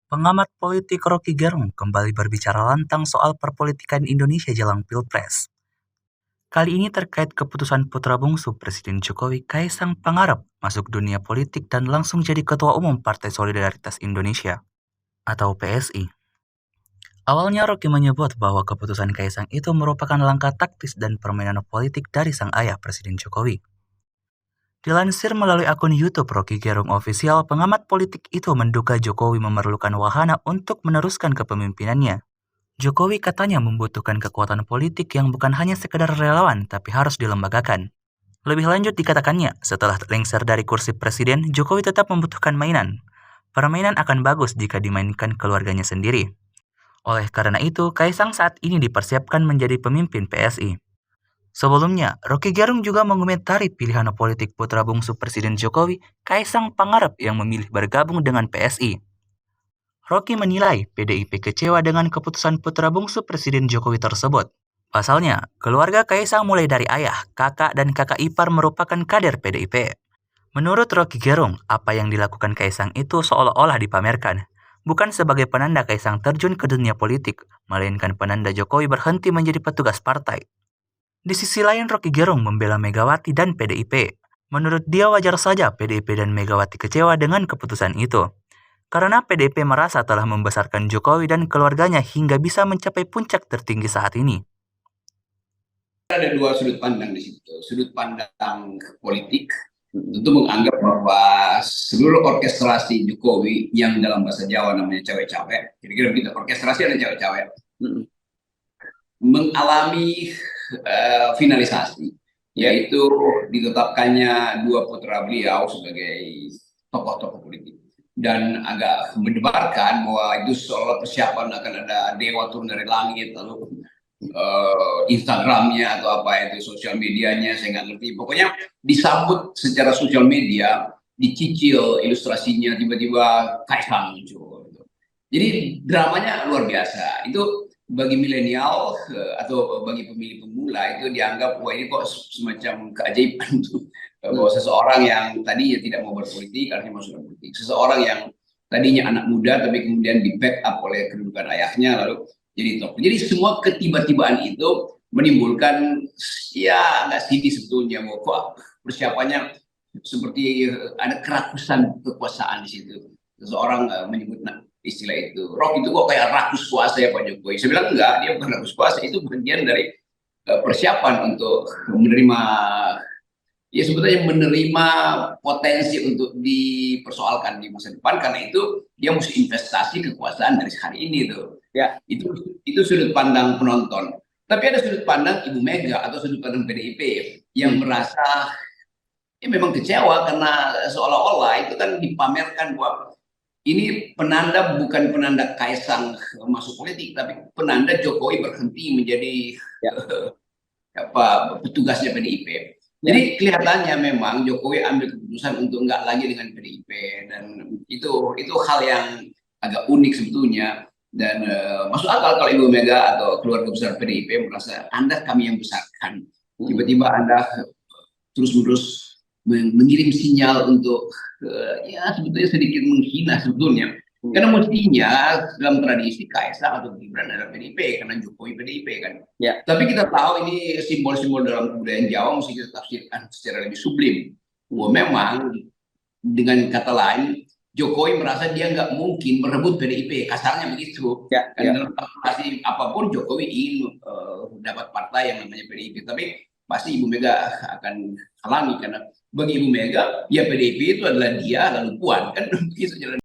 Pengamat politik Rocky Gerung kembali berbicara lantang soal perpolitikan Indonesia jelang Pilpres. Kali ini terkait keputusan putra bungsu Presiden Jokowi Kaisang Pangarep masuk dunia politik dan langsung jadi Ketua Umum Partai Solidaritas Indonesia atau PSI. Awalnya Rocky menyebut bahwa keputusan Kaisang itu merupakan langkah taktis dan permainan politik dari sang ayah Presiden Jokowi. Dilansir melalui akun YouTube Rocky Gerung Official, pengamat politik itu menduga Jokowi memerlukan wahana untuk meneruskan kepemimpinannya. Jokowi katanya membutuhkan kekuatan politik yang bukan hanya sekedar relawan, tapi harus dilembagakan. Lebih lanjut dikatakannya, setelah lengser dari kursi presiden, Jokowi tetap membutuhkan mainan. Permainan akan bagus jika dimainkan keluarganya sendiri. Oleh karena itu, Kaisang saat ini dipersiapkan menjadi pemimpin PSI. Sebelumnya, Rocky Gerung juga mengomentari pilihan politik putra bungsu Presiden Jokowi, Kaisang Pangarep yang memilih bergabung dengan PSI. Rocky menilai PDIP kecewa dengan keputusan putra bungsu Presiden Jokowi tersebut. Pasalnya, keluarga Kaisang mulai dari ayah, kakak, dan kakak ipar merupakan kader PDIP. Menurut Rocky Gerung, apa yang dilakukan Kaisang itu seolah-olah dipamerkan, bukan sebagai penanda Kaisang terjun ke dunia politik, melainkan penanda Jokowi berhenti menjadi petugas partai. Di sisi lain, Rocky Gerung membela Megawati dan PDIP. Menurut dia wajar saja PDIP dan Megawati kecewa dengan keputusan itu. Karena PDIP merasa telah membesarkan Jokowi dan keluarganya hingga bisa mencapai puncak tertinggi saat ini. Ada dua sudut pandang di situ. Sudut pandang politik tentu menganggap bahwa seluruh orkestrasi Jokowi yang dalam bahasa Jawa namanya cawe-cawe, kira-kira begitu, orkestrasi ada cawe-cawe, mengalami finalisasi, yaitu ditetapkannya dua putra beliau sebagai tokoh-tokoh politik. Dan agak mendebarkan bahwa itu seolah persiapan akan ada dewa turun dari langit, lalu Instagramnya atau apa itu sosial medianya saya nggak ngerti, pokoknya disambut secara sosial media, dicicil ilustrasinya, tiba-tiba Kaisang muncul gitu. Jadi dramanya luar biasa. Itu bagi milenial atau bagi pemilih pemula itu dianggap wah ini kok semacam keajaiban tuh, bahwa seseorang yang tadinya tidak mau berpolitik akhirnya masuk politik, seseorang yang tadinya anak muda tapi kemudian di backup oleh kedudukan ayahnya lalu jadi top. Jadi semua ketiba-tibaan itu menimbulkan ya nggak sedih sebetulnya, bahwa kok persiapannya seperti ada kerakusan kekuasaan di situ. Seseorang menyebut istilah itu, Rock itu kok kayak rakus kuasa ya Pak Jokowi. Saya bilang enggak, dia bukan rakus kuasa, itu bagian dari persiapan untuk menerima, ya sebetulnya menerima potensi untuk dipersoalkan di masa depan, karena itu dia mesti investasi kekuasaan dari hari ini tuh. Ya, itu sudut pandang penonton. Tapi ada sudut pandang Ibu Mega atau sudut pandang PDIP yang merasa memang kecewa karena seolah-olah itu kan dipamerkan bahwa ini penanda, bukan penanda Kaisang masuk politik, tapi penanda Jokowi berhenti menjadi petugasnya PDIP. Jadi kelihatannya memang Jokowi ambil keputusan untuk enggak lagi dengan PDIP, dan itu hal yang agak unik sebetulnya. Dan masuk akal kalau Ibu Mega atau keluarga besar PDIP merasa Anda kami yang besarkan, tiba-tiba Anda terus-menerus mengirim sinyal untuk ya sebetulnya sedikit menghina sebetulnya. Karena mestinya dalam tradisi Kaisang atau Gibran adalah PDIP, karena Jokowi PDIP kan. Ya. Tapi kita tahu ini simbol-simbol dalam kebudayaan Jawa mesti kita tafsirkan secara lebih sublim. Bahwa memang dengan kata lain Jokowi merasa dia nggak mungkin merebut PDIP, kasarnya begitu. Ya, karena dalam kalkulasi apapun Jokowi ingin dapat partai yang namanya PDIP, tapi pasti Ibu Mega akan halangi, karena bagi Ibu Mega ya PDIP itu adalah dia lalu Puan kan begitu jalan.